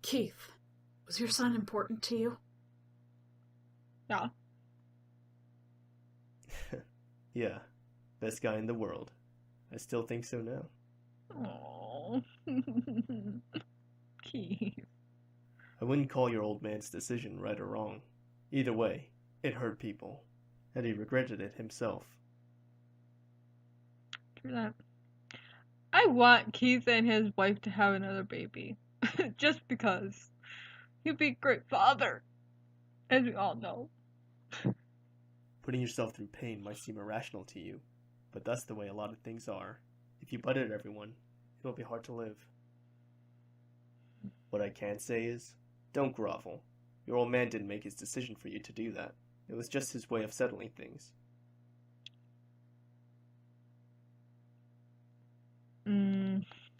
Keith, was your son important to you? Yeah. Yeah, best guy in the world. I still think so now. Aww. Keith. I wouldn't call your old man's decision right or wrong. Either way, it hurt people, and he regretted it himself. True that. I want Keith and his wife to have another baby. Just because. He'd be a great father. As we all know. Putting yourself through pain might seem irrational to you, but that's the way a lot of things are. If you butt at everyone, it'll be hard to live. What I can say is, don't grovel. Your old man didn't make his decision for you to do that. It was just his way of settling things.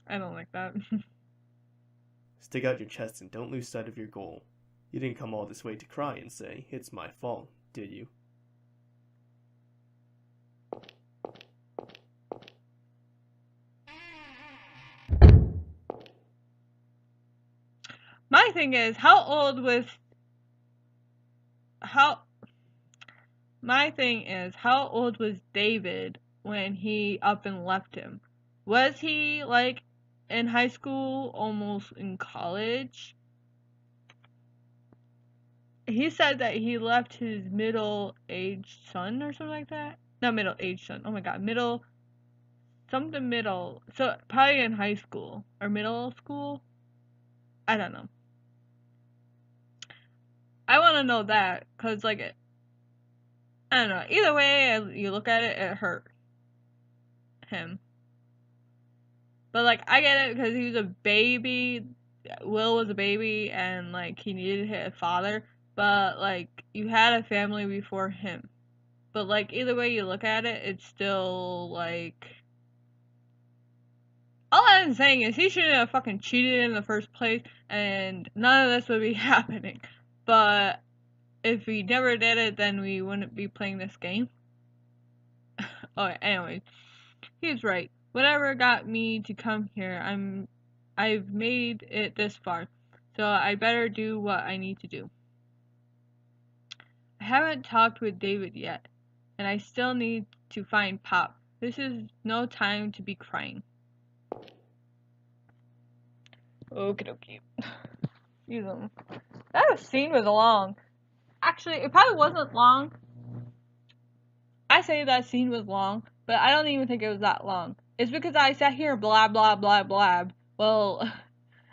I don't like that. Stick out your chest and don't lose sight of your goal. You didn't come all this way to cry and say, it's my fault, did you? thing is, how old was David when he up and left him? Was he like in high school, almost in college? He said that he left his middle-aged son or something like that. Not middle-aged son. Oh my god, something middle. So probably in high school or middle school. I don't know. I want to know that because like I don't know. Either way you look at it, it hurt him. But like I get it because he was a baby. Will was a baby and like he needed a father. But like you had a family before him. But like either way you look at it, it's still like. All I'm saying is he shouldn't have fucking cheated in the first place, and none of this would be happening. But if he never did it, then we wouldn't be playing this game. Okay, anyway, he's right. Whatever got me to come here, I've made it this far, so I better do what I need to do. I haven't talked with David yet, and I still need to find Pop. This is no time to be crying. Okie dokie. Use them. That scene was long. Actually, it probably wasn't long. I say that scene was long, but I don't even think it was that long. It's because I sat here blah blah blah blab. Well,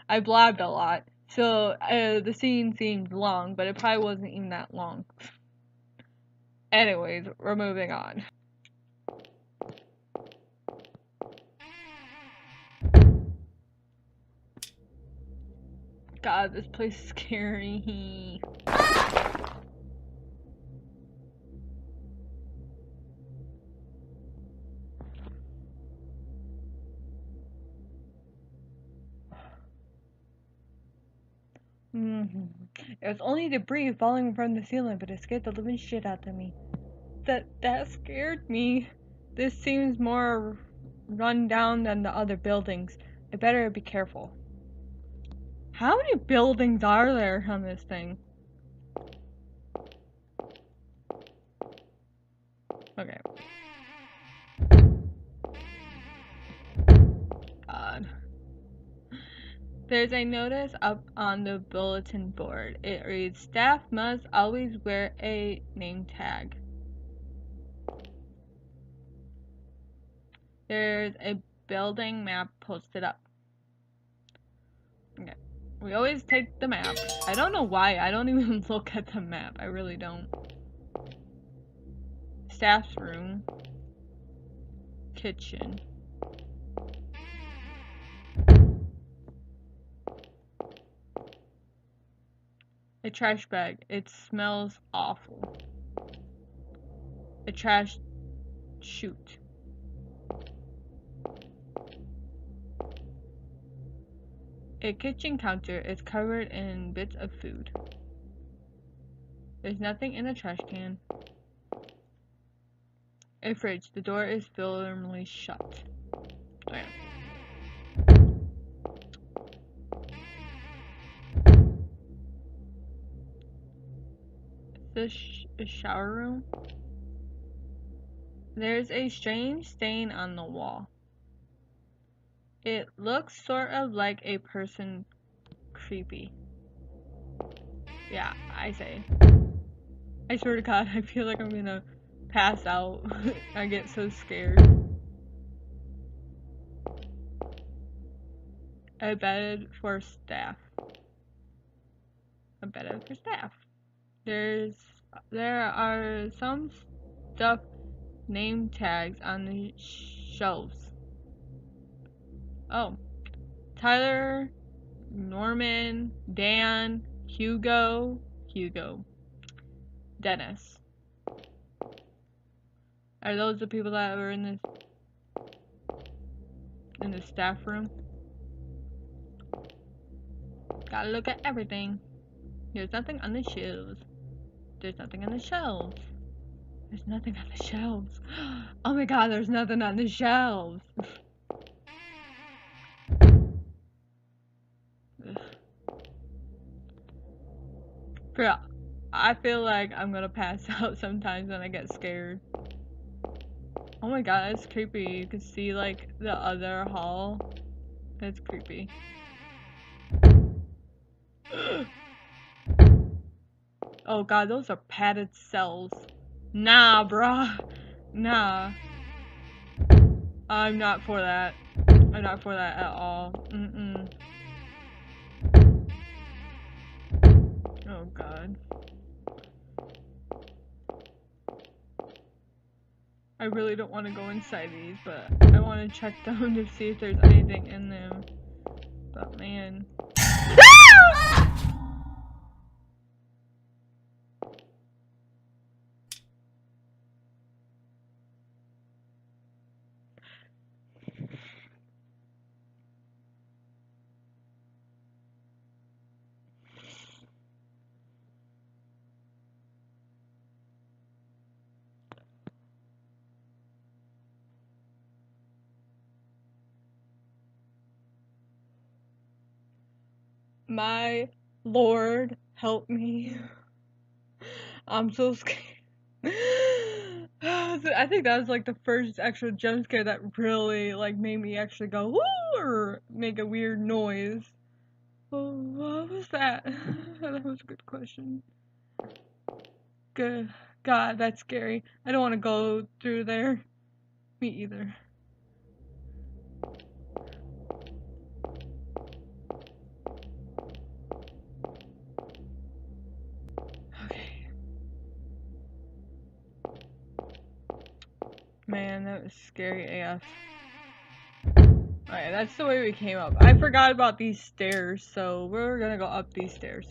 I blabbed a lot, so the scene seemed long, but it probably wasn't even that long. Anyways, we're moving on. God, this place is scary. It was only debris falling from the ceiling, but it scared the living shit out of me. That scared me. This seems more run down than the other buildings. I better be careful. How many buildings are there on this thing? Okay. God. There's a notice up on the bulletin board. It reads, "Staff must always wear a name tag." There's a building map posted up. Okay. We always take the map. I don't know why. I don't even look at the map. I really don't. Staff's room. Kitchen. A trash bag. It smells awful. A trash chute. A kitchen counter is covered in bits of food. There's nothing in the trash can. A fridge. The door is firmly shut. Okay. The shower room. There's a strange stain on the wall. It looks sort of like a person. Creepy. Yeah, I say. I swear to God, I feel like I'm gonna pass out. I get so scared. A bed for staff. A bed for staff. There are some stuffed name tags on the shelves. Oh. Tyler, Norman, Dan, Hugo, Dennis. Are those the people that were in the staff room? Gotta look at everything. There's nothing on the shelves. There's nothing on the shelves. There's nothing on the shelves. Oh my God, there's nothing on the shelves. Yeah, I feel like I'm gonna pass out sometimes when I get scared. Oh my god, that's creepy. You can see like the other hall. That's creepy. Oh god, those are padded cells. Nah, bruh. Nah. I'm not for that. I'm not for that at all. Mm-mm. Oh god. I really don't want to go inside these, but I want to check them to see if there's anything in them. But man. My Lord, help me. I'm so scared. I think that was like the first actual jump scare that really like made me actually go woo or make a weird noise. Oh, what was that? That was a good question. Good. God, that's scary. I don't want to go through there. Me either. Okay. Man, that was scary AF. Alright, that's the way we came up. I forgot about these stairs, so we're gonna go up these stairs.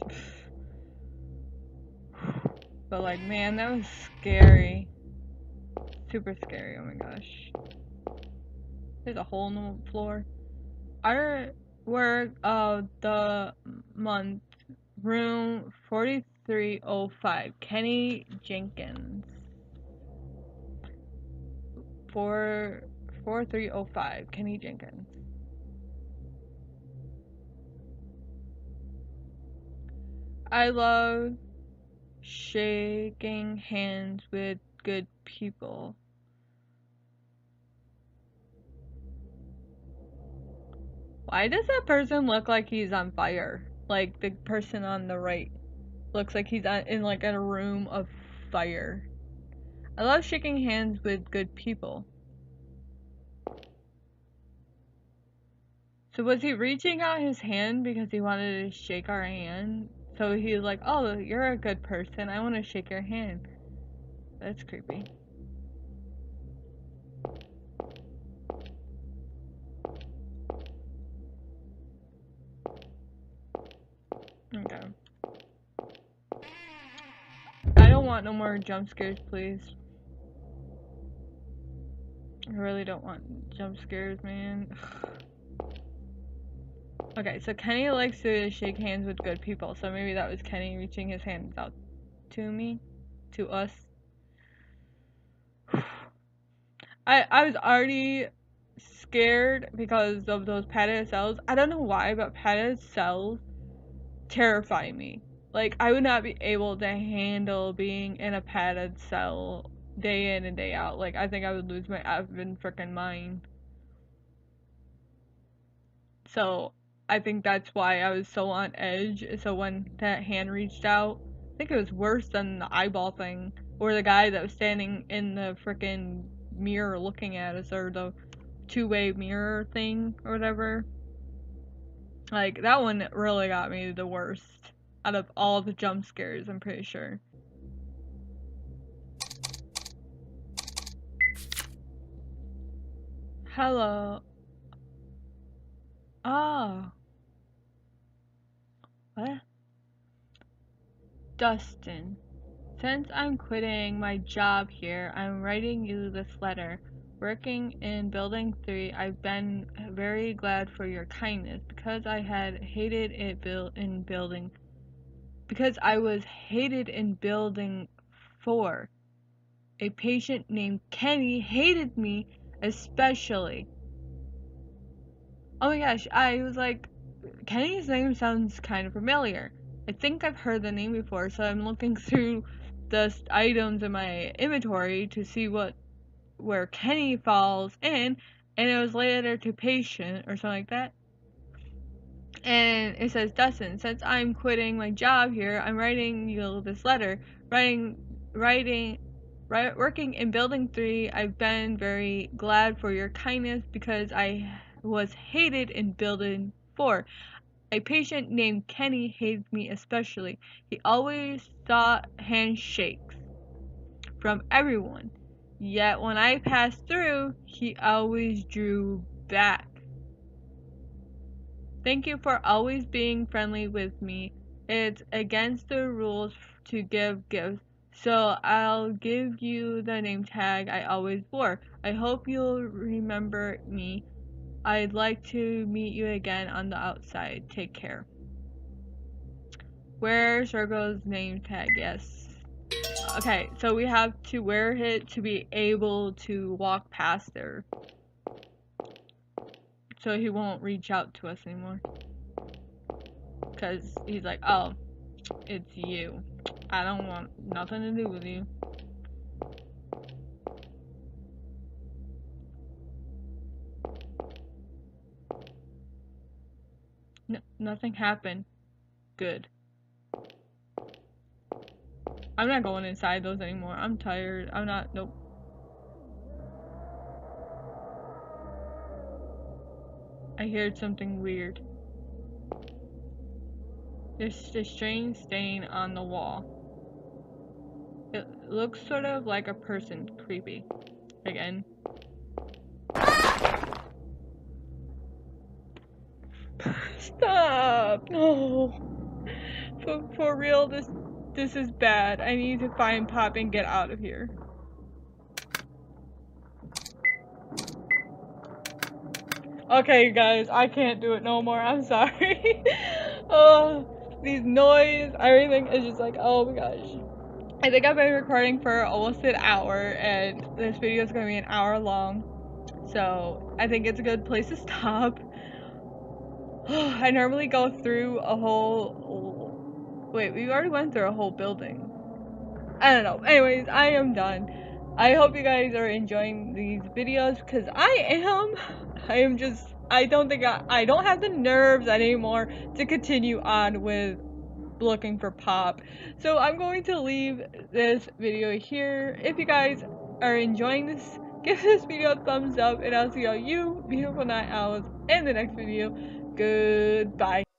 But like, man, that was scary. Super scary, oh my gosh. There's a hole in the floor. We're, the month, room 4305, Kenny Jenkins. 4305, Kenny Jenkins. I love shaking hands with good people. Why does that person look like he's on fire? Like the person on the right looks like he's in like a room of fire. I love shaking hands with good people. So was he reaching out his hand because he wanted to shake our hand? So he was like, oh, you're a good person. I want to shake your hand. That's creepy. Okay. I don't want no more jump scares, please. I really don't want jump scares, man. Okay, so Kenny likes to shake hands with good people, so maybe that was Kenny reaching his hands out to me, to us. I was already scared because of those padded cells. I don't know why, but padded cells terrify me. Like, I would not be able to handle being in a padded cell day in and day out. Like, I think I would lose my effing freaking mind. So, I think that's why I was so on edge. So when that hand reached out, I think it was worse than the eyeball thing, or the guy that was standing in the freaking mirror looking at us, or the two-way mirror thing, or whatever. Like, that one really got me the worst out of all the jump scares, I'm pretty sure. Hello. Oh. What? Dustin. Since I'm quitting my job here, I'm writing you this letter. Working in Building 3, I've been very glad for your kindness because I had hated it because I was hated in Building 4. A patient named Kenny hated me especially. Oh my gosh, I was like, Kenny's name sounds kind of familiar. I think I've heard the name before, so I'm looking through the items in my inventory to see where Kenny falls in, and it was letter to patient or something like that. And it says, Dustin, since I'm quitting my job here, I'm writing you this letter. Working in Building 3, I've been very glad for your kindness because I was hated in Building 4. A patient named Kenny hates me especially. He always sought handshakes from everyone. Yet when I passed through, he always drew back. Thank you for always being friendly with me. It's against the rules to give gifts, so I'll give you the name tag I always wore. I hope you'll remember me. I'd like to meet you again on the outside. Take care. Wear Sergo's name tag, yes. Okay, so we have to wear it to be able to walk past there. So he won't reach out to us anymore. Because he's like, oh, it's you. I don't want nothing to do with you. Nothing happened. Good. I'm not going inside those anymore. I'm tired. I'm not, nope. I heard something weird. There's a strange stain on the wall. It looks sort of like a person. Creepy. Again. Stop! No! For real, this is bad. I need to find Pop and get out of here. Okay, guys, I can't do it no more. I'm sorry. These noise, everything is just like, oh my gosh. I think I've been recording for almost an hour, and this video is going to be an hour long. So, I think it's a good place to stop. I normally go through a whole... Wait, we already went through a whole building. I don't know. Anyways, I am done. I hope you guys are enjoying these videos, because I am. I don't have the nerves anymore to continue on with looking for Pop. So I'm going to leave this video here. If you guys are enjoying this, give this video a thumbs up, and I'll see all you beautiful night owls in the next video. Goodbye.